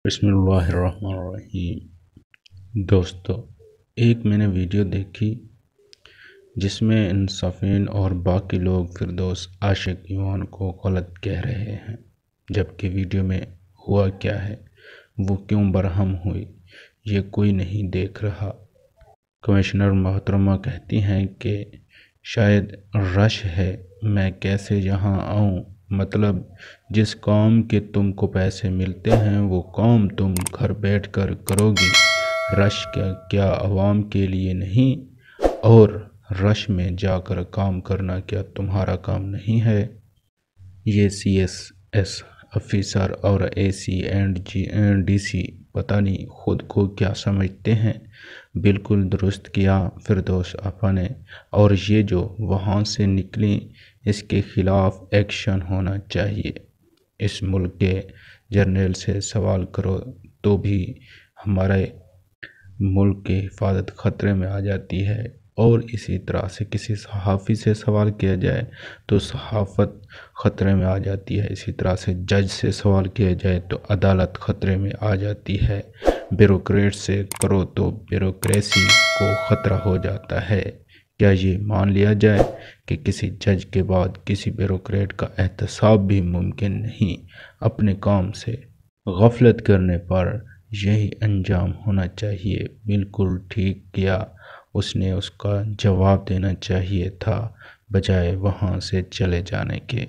بسم اللہ الرحمن الرحیم۔ دوستو، ایک میں نے ویڈیو دیکھی جس میں انصافین اور باقی لوگ فردوس عاشق ایوان کو غلط کہہ رہے ہیں، جبکہ ویڈیو میں ہوا کیا ہے، وہ کیوں برہم ہوئی، یہ کوئی نہیں دیکھ رہا۔ کمشنر محترمہ کہتی ہیں کہ شاید رش ہے، میں کیسے یہاں آؤں؟ مطلب جس کام کے تم کو پیسے ملتے ہیں وہ کام تم گھر بیٹھ کر کرو گی، رش کیا عوام کے لیے نہیں؟ اور رش میں جا کر کام کرنا کیا تمہارا کام نہیں ہے؟ یہ سی ایس ایس افیسر اور اے سی اینڈ ڈی سی پتہ نہیں خود کو کیا سمجھتے ہیں۔ بالکل درست کیا فردوس آپا نے، اور یہ جو وہاں سے نکلیں اس کے خلاف ایکشن ہونا چاہیے۔ اس ملک کے جرنیل سے سوال کرو تو بھی ہمارے ملک کی حفاظت خطرے میں آ جاتی ہے، اور اسی طرح سے کسی صحافی سے سوال کیا جائے تو صحافت خطرے میں آ جاتی ہے، اسی طرح سے جج سے سوال کیا جائے تو عدالت خطرے میں آ جاتی ہے، بیوروکریٹ سے کرو تو بیوروکریسی کو خطرہ ہو جاتا ہے۔ کیا یہ مان لیا جائے کہ کسی جج کے بعد کسی بیوروکریٹ کا احتساب بھی ممکن نہیں؟ اپنے کام سے غفلت کرنے پر یہی انجام ہونا چاہیے۔ بالکل ٹھیک کیا، اس نے اس کا جواب دینا چاہیے تھا بجائے وہاں سے چلے جانے کے۔